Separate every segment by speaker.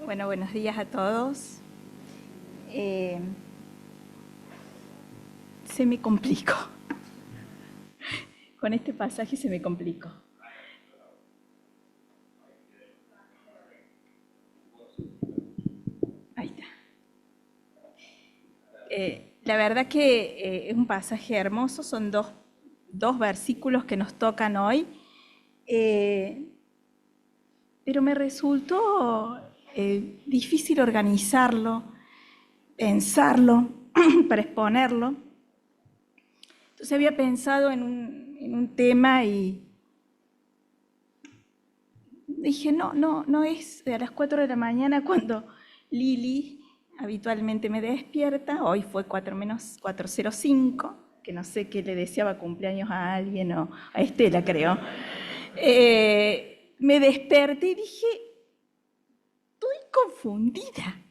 Speaker 1: Bueno, buenos días a todos. Se me complicó. Con este pasaje se me complicó. Ahí está. La verdad que es un pasaje hermoso, son dos versículos que nos tocan hoy, pero me resultó difícil organizarlo, pensarlo, para exponerlo. Entonces había pensado en un tema y dije, no es a las 4 de la mañana cuando Lili habitualmente me despierta. Hoy fue 4 menos 4:05, que no sé qué le deseaba cumpleaños a alguien o a Estela, creo. Me desperté y dije, estoy confundida.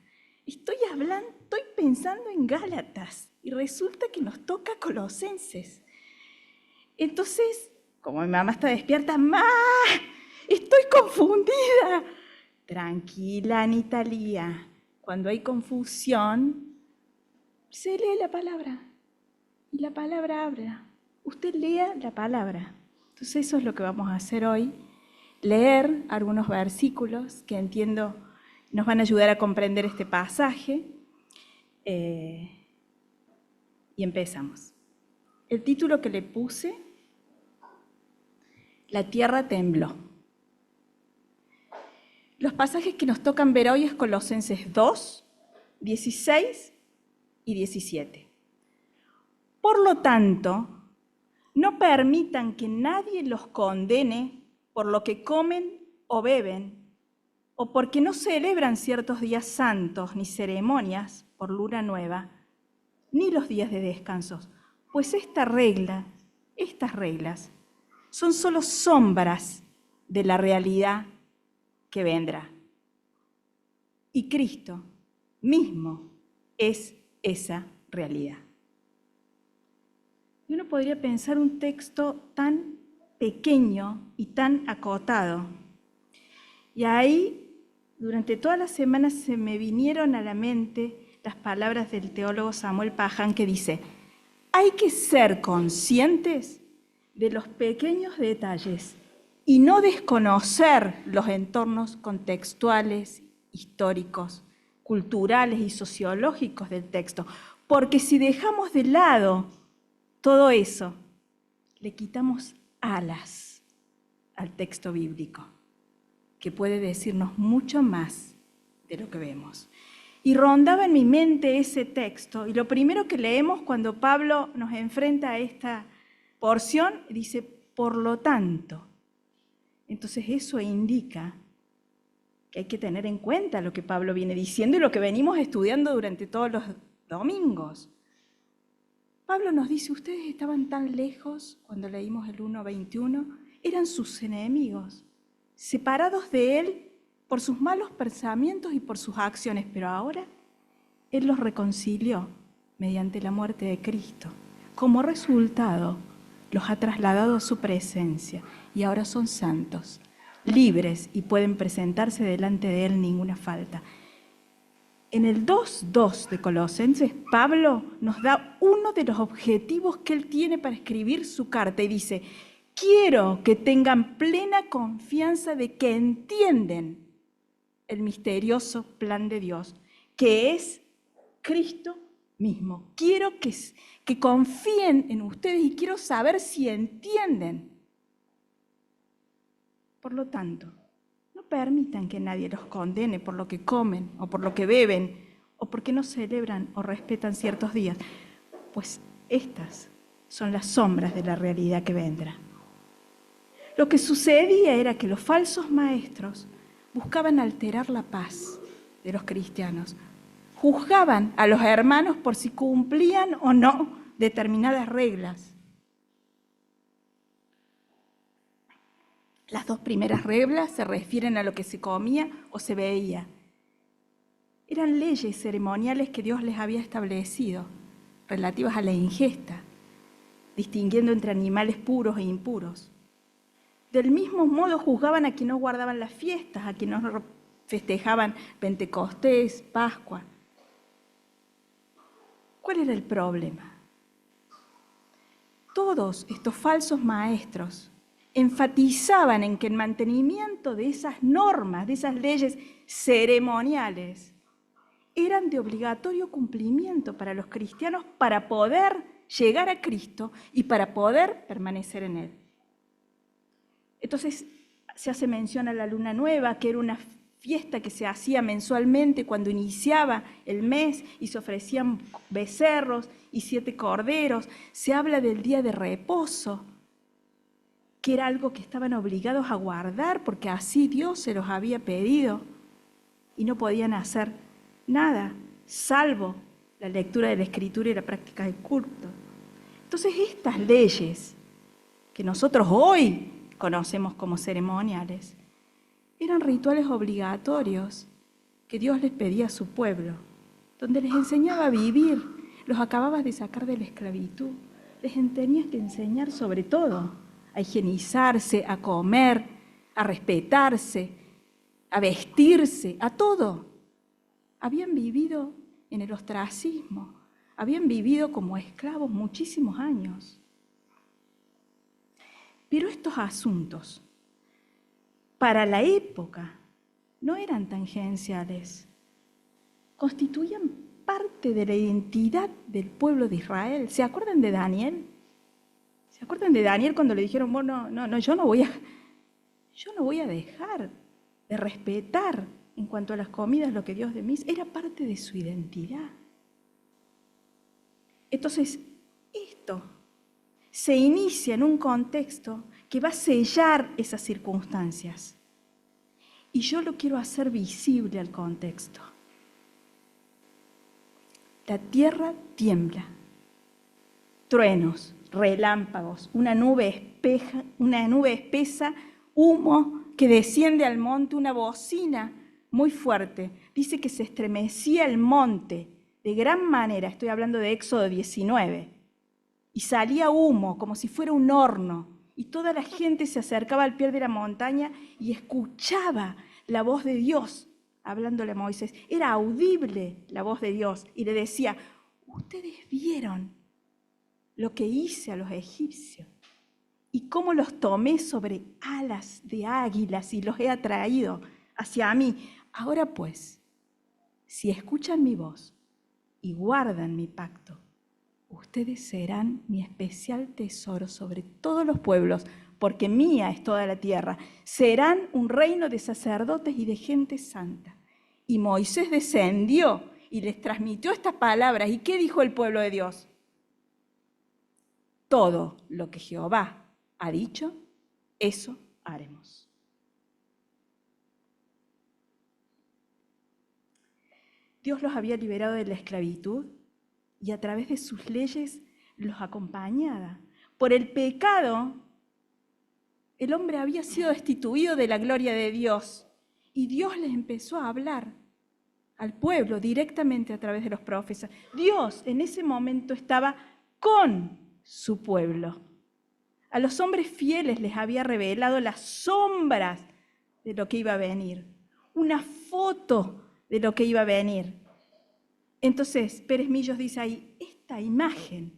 Speaker 1: Estoy pensando en Gálatas y resulta que nos toca Colosenses. Entonces, como mi mamá está despierta, ¡má! ¡Estoy confundida! Tranquila, Anitalia. Cuando hay confusión, se lee la palabra y la palabra habla. Usted lea la palabra. Entonces eso es lo que vamos a hacer hoy. Leer algunos versículos que entiendo nos van a ayudar a comprender este pasaje. Y empezamos. El título que le puse, La tierra tembló. Los pasajes que nos tocan ver hoy es Colosenses 2, 16 y 17. Por lo tanto, no permitan que nadie los condene por lo que comen o beben, o porque no celebran ciertos días santos ni ceremonias por luna nueva, ni los días de descansos, pues estas reglas, son solo sombras de la realidad que vendrá. Y Cristo mismo es esa realidad. Y uno podría pensar un texto tan pequeño y tan acotado. Y ahí, durante toda la semana, se me vinieron a la mente las palabras del teólogo Samuel Paján, que dice: hay que ser conscientes de los pequeños detalles y no desconocer los entornos contextuales, históricos, culturales y sociológicos del texto, porque si dejamos de lado todo eso, le quitamos alas al texto bíblico, que puede decirnos mucho más de lo que vemos. Y rondaba en mi mente ese texto, y lo primero que leemos cuando Pablo nos enfrenta a esta porción, dice, por lo tanto. Entonces eso indica que hay que tener en cuenta lo que Pablo viene diciendo y lo que venimos estudiando durante todos los domingos. Pablo nos dice, ustedes estaban tan lejos cuando leímos el 1:21, eran sus enemigos, separados de él por sus malos pensamientos y por sus acciones, pero ahora él los reconcilió mediante la muerte de Cristo. Como resultado, los ha trasladado a su presencia y ahora son santos, libres y pueden presentarse delante de él ninguna falta. En el 2:2 de Colosenses, Pablo nos da uno de los objetivos que él tiene para escribir su carta y dice, quiero que tengan plena confianza de que entienden el misterioso plan de Dios, que es Cristo mismo. Quiero que confíen en ustedes y quiero saber si entienden. Por lo tanto, no permitan que nadie los condene por lo que comen o por lo que beben o porque no celebran o respetan ciertos días, pues estas son las sombras de la realidad que vendrá. Lo que sucedía era que los falsos maestros buscaban alterar la paz de los cristianos, juzgaban a los hermanos por si cumplían o no determinadas reglas. Las dos primeras reglas se refieren a lo que se comía o se veía. Eran leyes ceremoniales que Dios les había establecido, relativas a la ingesta, distinguiendo entre animales puros e impuros. Del mismo modo juzgaban a quienes no guardaban las fiestas, a quienes no festejaban Pentecostés, Pascua. ¿Cuál era el problema? Todos estos falsos maestros enfatizaban en que el mantenimiento de esas normas, de esas leyes ceremoniales, eran de obligatorio cumplimiento para los cristianos para poder llegar a Cristo y para poder permanecer en Él. Entonces se hace mención a la luna nueva, que era una fiesta que se hacía mensualmente cuando iniciaba el mes y se ofrecían becerros y 7 corderos. Se habla del día de reposo, que era algo que estaban obligados a guardar porque así Dios se los había pedido y no podían hacer nada, salvo la lectura de la Escritura y la práctica del culto. Entonces estas leyes que nosotros hoy conocemos como ceremoniales, eran rituales obligatorios que Dios les pedía a su pueblo, donde les enseñaba a vivir, los acababas de sacar de la esclavitud, les tenías que enseñar sobre todo a higienizarse, a comer, a respetarse, a vestirse, a todo. Habían vivido en el ostracismo, habían vivido como esclavos muchísimos años. Pero estos asuntos, para la época, no eran tangenciales. Constituían parte de la identidad del pueblo de Israel. ¿Se acuerdan de Daniel? ¿Se acuerdan de Daniel cuando le dijeron, bueno, yo no voy a dejar de respetar en cuanto a las comidas lo que Dios de mí? Era parte de su identidad. Entonces, esto se inicia en un contexto que va a sellar esas circunstancias. Y yo lo quiero hacer visible al contexto. La tierra tiembla, truenos, relámpagos, una nube espesa, humo que desciende al monte, una bocina muy fuerte. Dice que se estremecía el monte de gran manera, estoy hablando de Éxodo 19, y salía humo como si fuera un horno, y toda la gente se acercaba al pie de la montaña y escuchaba la voz de Dios hablándole a Moisés. Era audible la voz de Dios y le decía, ustedes vieron lo que hice a los egipcios y cómo los tomé sobre alas de águilas y los he atraído hacia mí. Ahora pues, si escuchan mi voz y guardan mi pacto, ustedes serán mi especial tesoro sobre todos los pueblos, porque mía es toda la tierra. Serán un reino de sacerdotes y de gente santa. Y Moisés descendió y les transmitió estas palabras. ¿Y qué dijo el pueblo de Dios? Todo lo que Jehová ha dicho, eso haremos. Dios los había liberado de la esclavitud y a través de sus leyes los acompañaba. Por el pecado, el hombre había sido destituido de la gloria de Dios y Dios les empezó a hablar al pueblo directamente a través de los profetas. Dios en ese momento estaba con su pueblo. A los hombres fieles les había revelado las sombras de lo que iba a venir, una foto de lo que iba a venir. Entonces, Pérez Millos dice ahí, esta imagen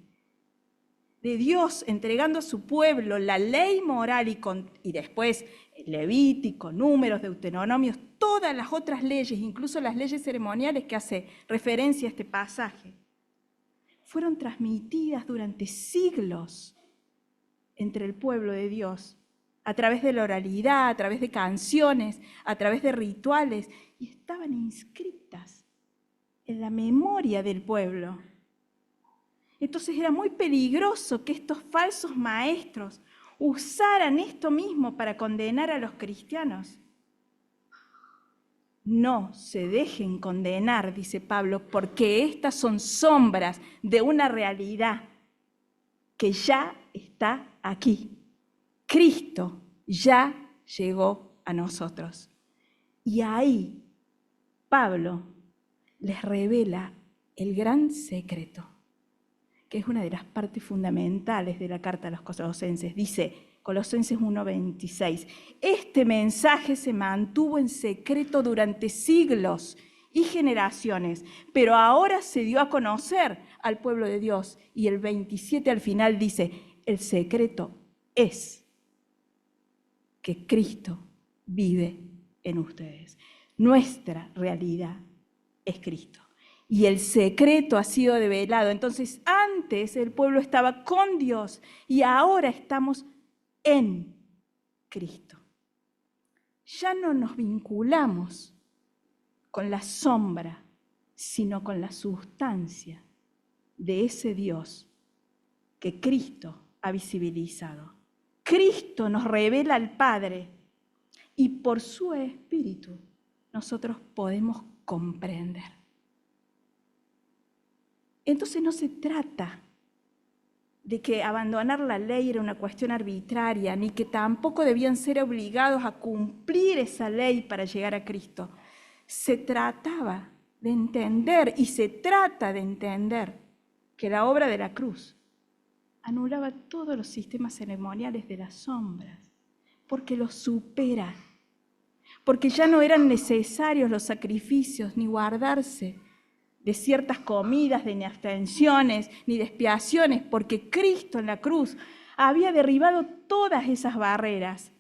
Speaker 1: de Dios entregando a su pueblo la ley moral y después Levítico, Números, Deuteronomios, todas las otras leyes, incluso las leyes ceremoniales que hace referencia a este pasaje, fueron transmitidas durante siglos entre el pueblo de Dios, a través de la oralidad, a través de canciones, a través de rituales, y estaban inscritas en la memoria del pueblo. Entonces era muy peligroso que estos falsos maestros usaran esto mismo para condenar a los cristianos. No se dejen condenar, dice Pablo, porque estas son sombras de una realidad que ya está aquí. Cristo ya llegó a nosotros. Y ahí Pablo les revela el gran secreto, que es una de las partes fundamentales de la carta a los Colosenses. Dice, Colosenses 1:26. Este mensaje se mantuvo en secreto durante siglos y generaciones, pero ahora se dio a conocer al pueblo de Dios. Y el 27 al final dice, el secreto es que Cristo vive en ustedes. Nuestra realidad es Cristo. Y el secreto ha sido develado. Entonces, antes el pueblo estaba con Dios y ahora estamos en Cristo. Ya no nos vinculamos con la sombra, sino con la sustancia de ese Dios que Cristo ha visibilizado. Cristo nos revela al Padre y por su Espíritu nosotros podemos comprender. Entonces no se trata de que abandonar la ley era una cuestión arbitraria, ni que tampoco debían ser obligados a cumplir esa ley para llegar a Cristo. Se trataba de entender, y se trata de entender, que la obra de la cruz anulaba todos los sistemas ceremoniales de las sombras, porque los supera, porque ya no eran necesarios los sacrificios ni guardarse de ciertas comidas, de ni abstenciones, ni de expiaciones, porque Cristo en la cruz había derribado todas esas barreras.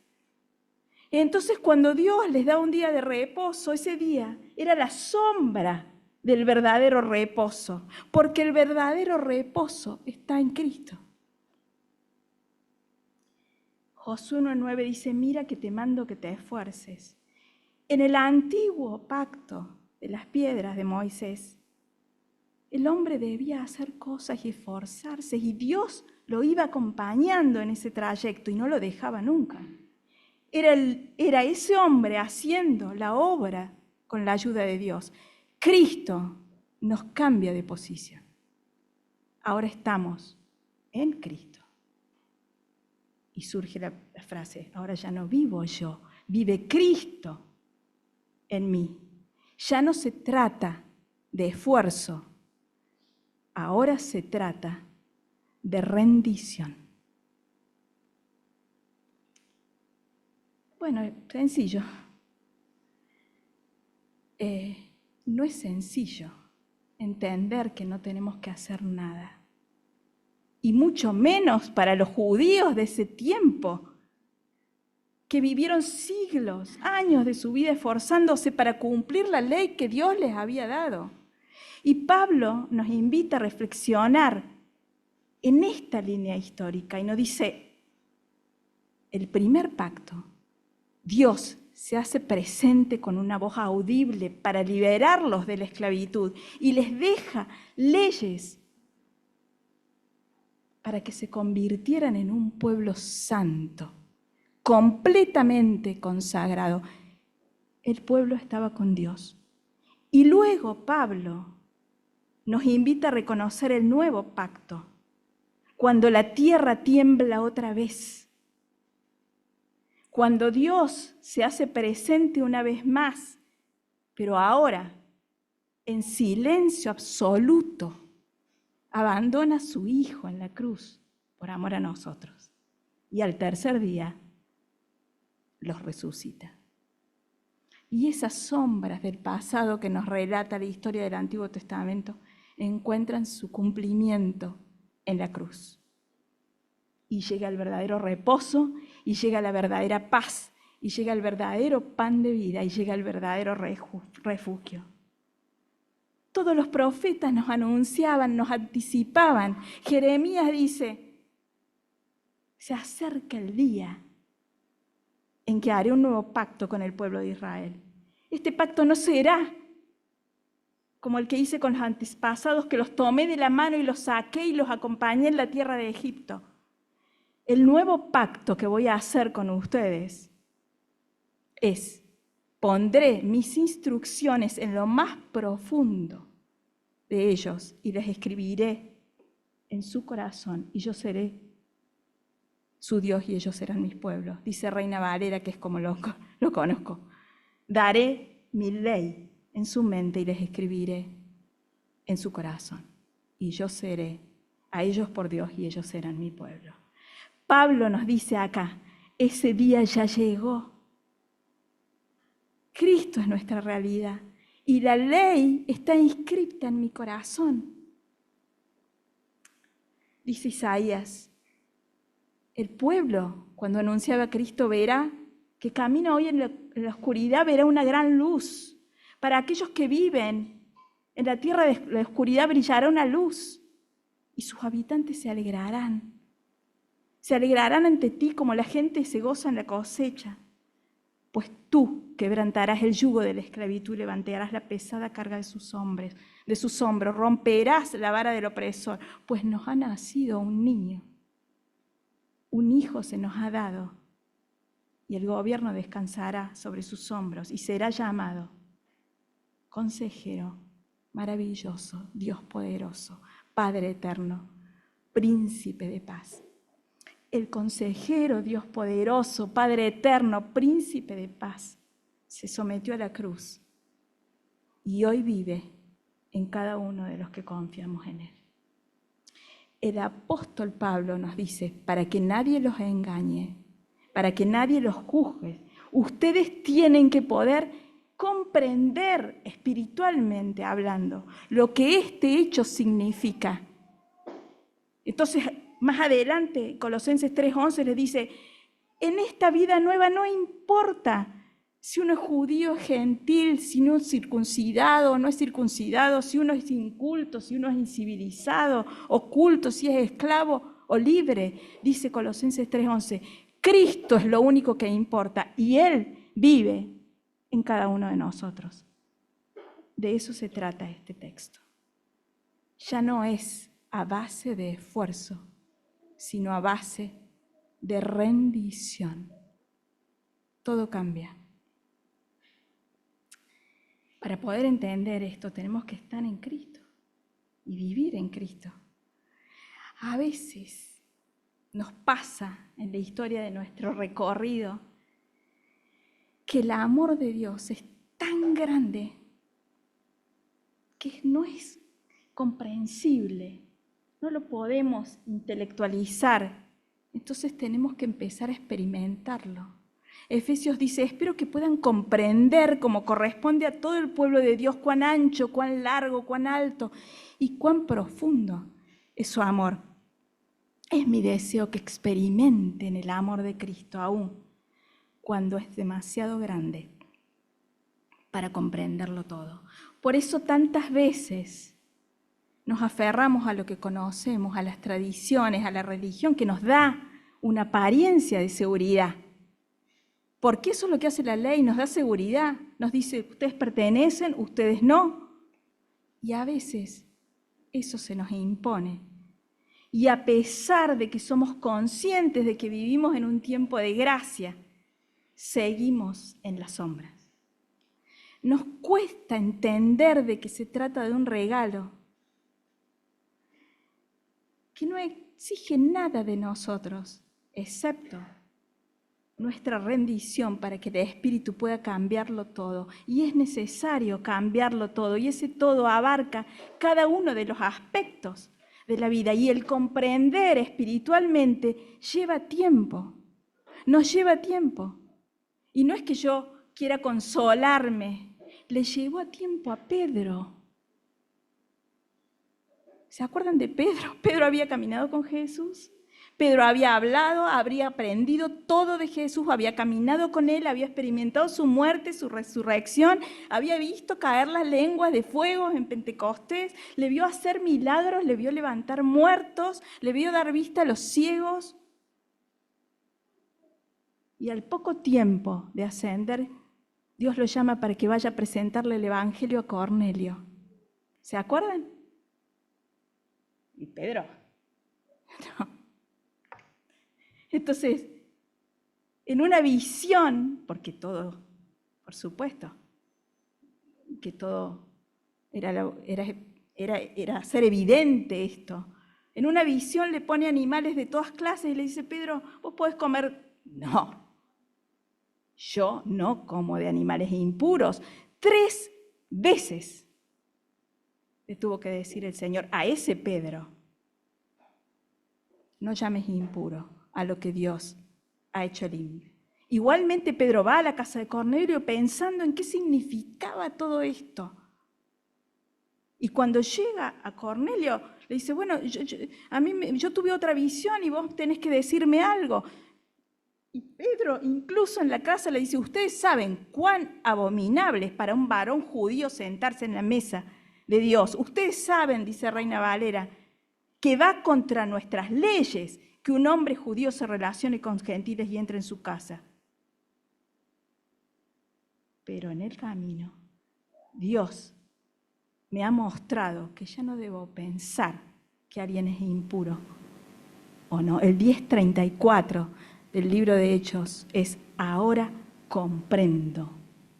Speaker 1: Entonces, cuando Dios les da un día de reposo, ese día era la sombra del verdadero reposo, porque el verdadero reposo está en Cristo. Josué 1:9 dice, mira que te mando que te esfuerces. En el antiguo pacto de las piedras de Moisés, el hombre debía hacer cosas y esforzarse, y Dios lo iba acompañando en ese trayecto y no lo dejaba nunca. Era ese hombre haciendo la obra con la ayuda de Dios. Cristo nos cambia de posición. Ahora estamos en Cristo. Y surge la frase, ahora ya no vivo yo, vive Cristo en mí. Ya no se trata de esfuerzo, ahora se trata de rendición. Bueno, sencillo. No es sencillo entender que no tenemos que hacer nada. Y mucho menos para los judíos de ese tiempo, que vivieron siglos, años de su vida esforzándose para cumplir la ley que Dios les había dado. Y Pablo nos invita a reflexionar en esta línea histórica y nos dice, el primer pacto, Dios se hace presente con una voz audible para liberarlos de la esclavitud y les deja leyes para que se convirtieran en un pueblo santo, completamente consagrado. El pueblo estaba con Dios. Y luego Pablo nos invita a reconocer el nuevo pacto, cuando la tierra tiembla otra vez, cuando Dios se hace presente una vez más, pero ahora, en silencio absoluto, abandona a su Hijo en la cruz por amor a nosotros. Y al tercer día los resucita. Y esas sombras del pasado que nos relata la historia del Antiguo Testamento encuentran su cumplimiento en la cruz. Y llega el verdadero reposo, y llega la verdadera paz, y llega el verdadero pan de vida, y llega el verdadero refugio. Todos los profetas nos anunciaban, nos anticipaban. Jeremías dice, se acerca el día en que haré un nuevo pacto con el pueblo de Israel. Este pacto no será como el que hice con los antepasados, que los tomé de la mano y los saqué y los acompañé en la tierra de Egipto. El nuevo pacto que voy a hacer con ustedes es, pondré mis instrucciones en lo más profundo de ellos y les escribiré en su corazón y yo seré su Dios y ellos serán mis pueblos. Dice Reina Valera, que es como lo conozco. Daré mi ley en su mente y les escribiré en su corazón. Y yo seré a ellos por Dios y ellos serán mi pueblo. Pablo nos dice acá, ese día ya llegó. Cristo es nuestra realidad y la ley está inscripta en mi corazón. Dice Isaías, el pueblo cuando anunciaba a Cristo verá que camina hoy en la oscuridad, verá una gran luz. Para aquellos que viven en la tierra de la oscuridad brillará una luz y sus habitantes se alegrarán. Se alegrarán ante ti como la gente se goza en la cosecha. Pues tú quebrantarás el yugo de la esclavitud y levantarás la pesada carga de sus hombros, romperás la vara del opresor, pues nos ha nacido un niño, un hijo se nos ha dado, y el gobierno descansará sobre sus hombros y será llamado Consejero, Maravilloso, Dios poderoso, Padre eterno, Príncipe de paz. El consejero, Dios poderoso, Padre eterno, Príncipe de paz, se sometió a la cruz y hoy vive en cada uno de los que confiamos en Él. El apóstol Pablo nos dice, para que nadie los engañe, para que nadie los juzgue, ustedes tienen que poder comprender espiritualmente hablando lo que este hecho significa. Entonces, más adelante, Colosenses 3:11 les dice, en esta vida nueva no importa si uno es judío, es gentil, si uno es circuncidado o no es circuncidado, si uno es inculto, si uno es incivilizado, oculto, si es esclavo o libre. Dice Colosenses 3:11, Cristo es lo único que importa y Él vive en cada uno de nosotros. De eso se trata este texto. Ya no es a base de esfuerzo, sino a base de rendición. Todo cambia. Para poder entender esto tenemos que estar en Cristo y vivir en Cristo. A veces nos pasa en la historia de nuestro recorrido que el amor de Dios es tan grande que no es comprensible, no lo podemos intelectualizar, entonces tenemos que empezar a experimentarlo. Efesios dice, espero que puedan comprender como corresponde a todo el pueblo de Dios cuán ancho, cuán largo, cuán alto y cuán profundo es su amor. Es mi deseo que experimenten el amor de Cristo aún cuando es demasiado grande para comprenderlo todo. Por eso tantas veces nos aferramos a lo que conocemos, a las tradiciones, a la religión que nos da una apariencia de seguridad. Porque eso es lo que hace la ley, nos da seguridad, nos dice, ustedes pertenecen, ustedes no. Y a veces eso se nos impone. Y a pesar de que somos conscientes de que vivimos en un tiempo de gracia, seguimos en las sombras. Nos cuesta entender de que se trata de un regalo, que no exige nada de nosotros, excepto nuestra rendición para que el Espíritu pueda cambiarlo todo. Y es necesario cambiarlo todo, y ese todo abarca cada uno de los aspectos de la vida. Y el comprender espiritualmente lleva tiempo, nos lleva tiempo. Y no es que yo quiera consolarme, le llevó a tiempo a Pedro. ¿Se acuerdan de Pedro? Pedro había caminado con Jesús. Pedro había hablado, habría aprendido todo de Jesús, había caminado con Él, había experimentado su muerte, su resurrección, había visto caer las lenguas de fuego en Pentecostés, le vio hacer milagros, le vio levantar muertos, le vio dar vista a los ciegos. Y al poco tiempo de ascender, Dios lo llama para que vaya a presentarle el Evangelio a Cornelio. ¿Se acuerdan? ¿Y Pedro? No. Entonces, en una visión, porque todo, por supuesto, que todo era hacer evidente esto. En una visión le pone animales de todas clases y le dice, Pedro, vos podés comer. No, yo no como de animales impuros. 3 veces le tuvo que decir el Señor a ese Pedro, no llames impuro a lo que Dios ha hecho libre. Igualmente Pedro va a la casa de Cornelio pensando en qué significaba todo esto. Y cuando llega a Cornelio, le dice, bueno, yo tuve otra visión y vos tenés que decirme algo. Y Pedro, incluso en la casa, le dice, ustedes saben cuán abominable es para un varón judío sentarse en la mesa de Dios. Ustedes saben, dice Reina Valera, que va contra nuestras leyes que un hombre judío se relacione con gentiles y entre en su casa. Pero en el camino, Dios me ha mostrado que ya no debo pensar que alguien es impuro o no. El 10:34 del libro de Hechos es, ahora comprendo,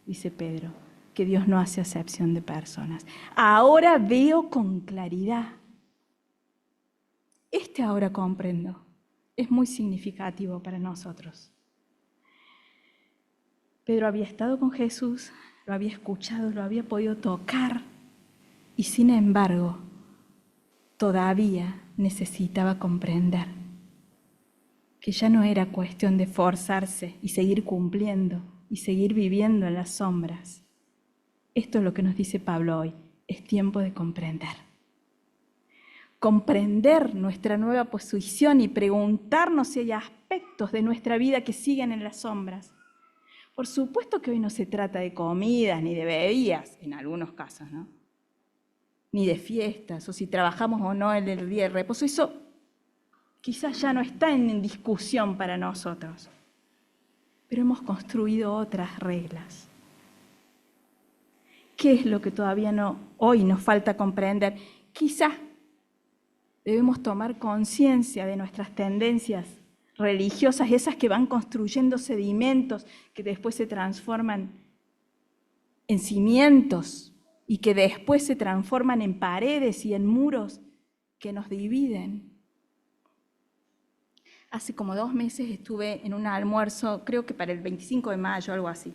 Speaker 1: dice Pedro, que Dios no hace acepción de personas. Ahora veo con claridad. Este ahora comprendo es muy significativo para nosotros. Pedro había estado con Jesús, lo había escuchado, lo había podido tocar y sin embargo todavía necesitaba comprender que ya no era cuestión de forzarse y seguir cumpliendo y seguir viviendo en las sombras. Esto es lo que nos dice Pablo hoy, es tiempo de comprender. Comprender nuestra nueva posición y preguntarnos si hay aspectos de nuestra vida que siguen en las sombras. Por supuesto que hoy no se trata de comidas ni de bebidas, en algunos casos, ¿no? Ni de fiestas, o si trabajamos o no en el día de reposo. Eso quizás ya no está en discusión para nosotros, pero hemos construido otras reglas. ¿Qué es lo que todavía hoy nos falta comprender? Quizás debemos tomar conciencia de nuestras tendencias religiosas, esas que van construyendo sedimentos que después se transforman en cimientos y que después se transforman en paredes y en muros que nos dividen. Hace como 2 meses estuve en un almuerzo, creo que para el 25 de mayo, algo así,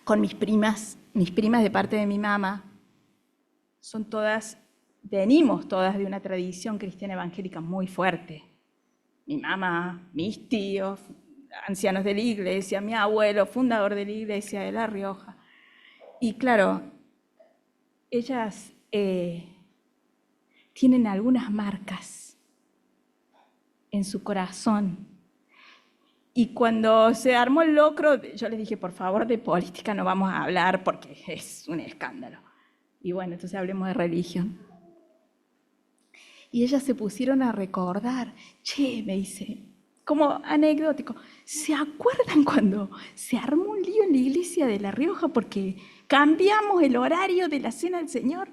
Speaker 1: con mis primas de parte de mi mamá. Venimos todas de una tradición cristiana evangélica muy fuerte. Mi mamá, mis tíos, ancianos de la iglesia, mi abuelo, fundador de la iglesia de La Rioja. Y claro, ellas tienen algunas marcas en su corazón. Y cuando se armó el locro, yo les dije, por favor, de política no vamos a hablar porque es un escándalo. Y bueno, entonces hablemos de religión. Y ellas se pusieron a recordar, me dice, como anecdótico, ¿se acuerdan cuando se armó un lío en la iglesia de La Rioja porque cambiamos el horario de la cena del Señor?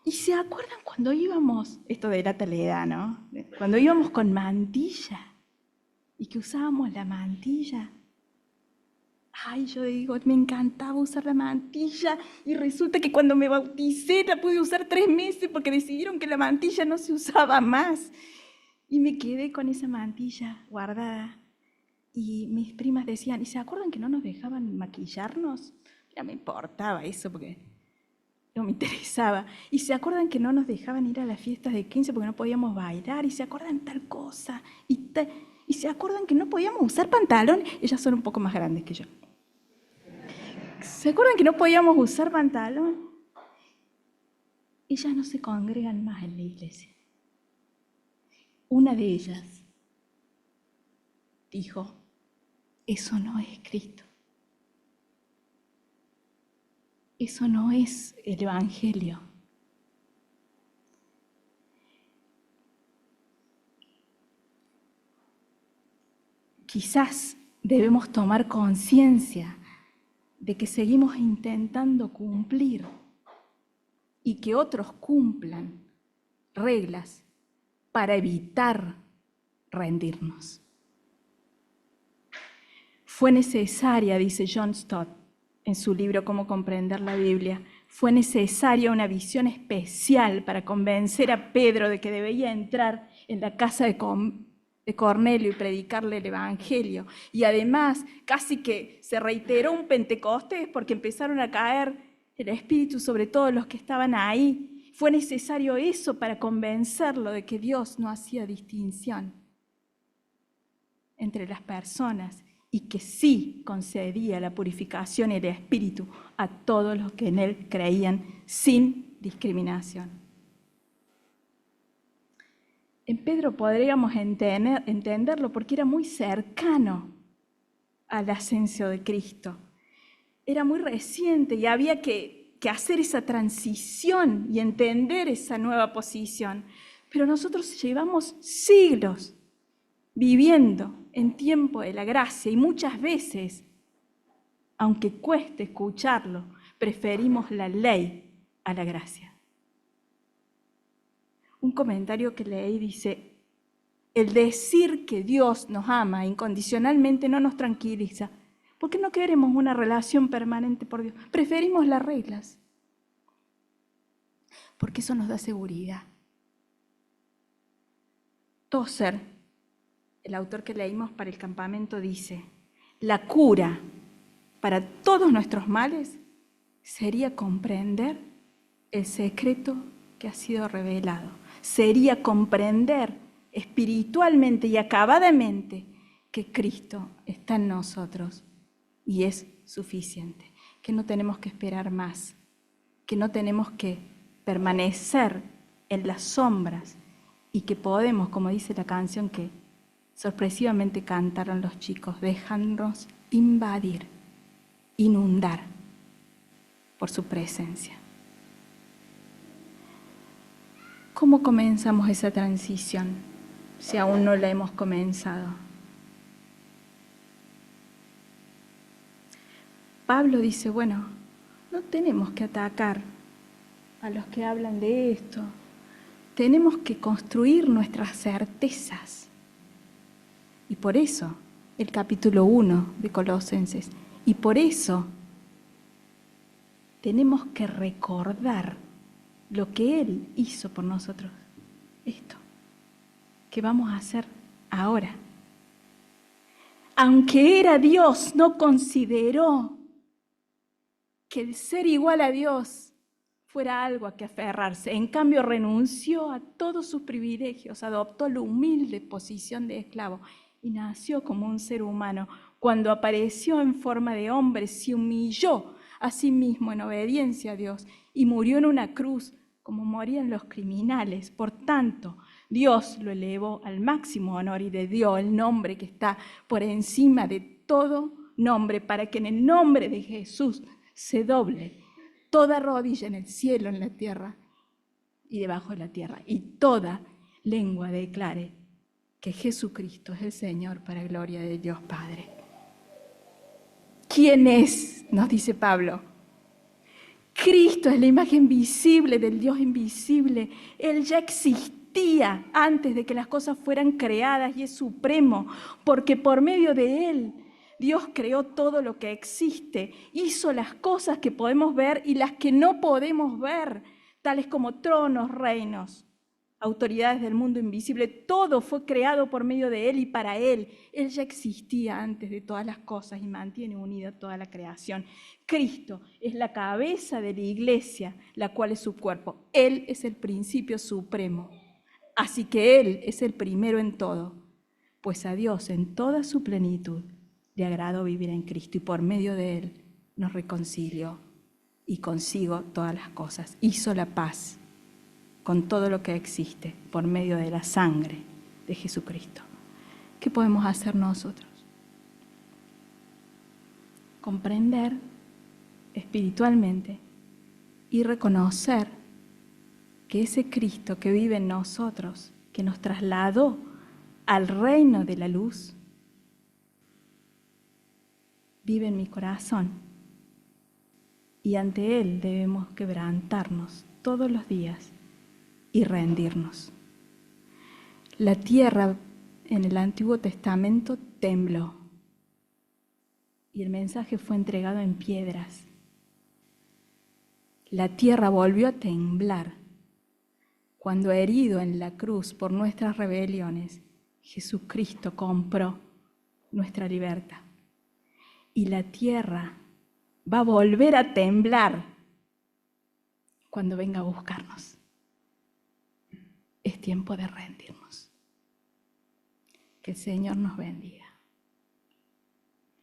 Speaker 1: ¿Y se acuerdan cuando íbamos, esto delata la edad, ¿no? Cuando íbamos con mantilla y que usábamos la mantilla? Ay, yo digo, me encantaba usar la mantilla y resulta que cuando me bauticé la pude usar 3 meses porque decidieron que la mantilla no se usaba más. Y me quedé con esa mantilla guardada. Y mis primas decían, ¿y se acuerdan que no nos dejaban maquillarnos? Ya me importaba eso porque no me interesaba. ¿Y se acuerdan que no nos dejaban ir a las fiestas de 15 porque no podíamos bailar? ¿Y se acuerdan tal cosa? ¿Y se acuerdan que no podíamos usar pantalón? Ellas son un poco más grandes que yo. ¿Se acuerdan que no podíamos usar pantalón? Ellas no se congregan más en la iglesia. Una de ellas dijo, eso no es Cristo. Eso no es el Evangelio. Quizás debemos tomar conciencia de que seguimos intentando cumplir y que otros cumplan reglas para evitar rendirnos. Fue necesaria, dice John Stott en su libro Cómo comprender la Biblia, fue necesaria una visión especial para convencer a Pedro de que debía entrar en la casa de Cornelio y predicarle el Evangelio. Y además, casi que se reiteró un Pentecostés porque empezaron a caer el Espíritu sobre todos los que estaban ahí. Fue necesario eso para convencerlo de que Dios no hacía distinción entre las personas y que sí concedía la purificación y el espíritu a todos los que en Él creían sin discriminación. En Pedro podríamos entenderlo porque era muy cercano al ascenso de Cristo. Era muy reciente y había que hacer esa transición y entender esa nueva posición. Pero nosotros llevamos siglos viviendo en tiempo de la gracia y muchas veces, aunque cueste escucharlo, preferimos la ley a la gracia. Un comentario que leí dice: el decir que Dios nos ama incondicionalmente no nos tranquiliza, porque no queremos una relación permanente por Dios. Preferimos las reglas, porque eso nos da seguridad. Tozer, el autor que leímos para el campamento, dice: la cura para todos nuestros males sería comprender el secreto que ha sido revelado. Sería comprender espiritualmente y acabadamente que Cristo está en nosotros y es suficiente, que no tenemos que esperar más, que no tenemos que permanecer en las sombras y que podemos, como dice la canción que sorpresivamente cantaron los chicos, dejarnos invadir, inundar por su presencia. ¿Cómo comenzamos esa transición si aún no la hemos comenzado? Pablo dice, bueno, no tenemos que atacar a los que hablan de esto, tenemos que construir nuestras certezas. Y por eso el capítulo 1 de Colosenses, y por eso tenemos que recordar lo que Él hizo por nosotros, esto que vamos a hacer ahora. Aunque era Dios, no consideró que el ser igual a Dios fuera algo a que aferrarse. En cambio, renunció a todos sus privilegios, adoptó la humilde posición de esclavo y nació como un ser humano. Cuando apareció en forma de hombre, se humilló a sí mismo en obediencia a Dios y murió en una cruz como morían los criminales. Por tanto, Dios lo elevó al máximo honor y le dio el nombre que está por encima de todo nombre, para que en el nombre de Jesús se doble toda rodilla en el cielo, en la tierra y debajo de la tierra, y toda lengua declare que Jesucristo es el Señor, para gloria de Dios Padre. ¿Quién es?, nos dice Pablo. Cristo es la imagen visible del Dios invisible. Él ya existía antes de que las cosas fueran creadas y es supremo, porque por medio de Él Dios creó todo lo que existe, hizo las cosas que podemos ver y las que no podemos ver, tales como tronos, reinos, autoridades del mundo invisible. Todo fue creado por medio de Él y para Él. Él ya existía antes de todas las cosas y mantiene unida toda la creación. Cristo es la cabeza de la iglesia, la cual es su cuerpo. Él es el principio supremo. Así que Él es el primero en todo, pues a Dios en toda su plenitud le agradó vivir en Cristo y por medio de Él nos reconcilió y consigo todas las cosas. Hizo la paz con todo lo que existe por medio de la sangre de Jesucristo. ¿Qué podemos hacer nosotros? Comprender espiritualmente y reconocer que ese Cristo que vive en nosotros, que nos trasladó al reino de la luz, vive en mi corazón y ante Él debemos quebrantarnos todos los días y rendirnos. La tierra en el Antiguo Testamento tembló y el mensaje fue entregado en piedras. La tierra volvió a temblar cuando, herido en la cruz por nuestras rebeliones, Jesucristo compró nuestra libertad. Y la tierra va a volver a temblar cuando venga a buscarnos. es tiempo de rendirnos. Que el Señor nos bendiga.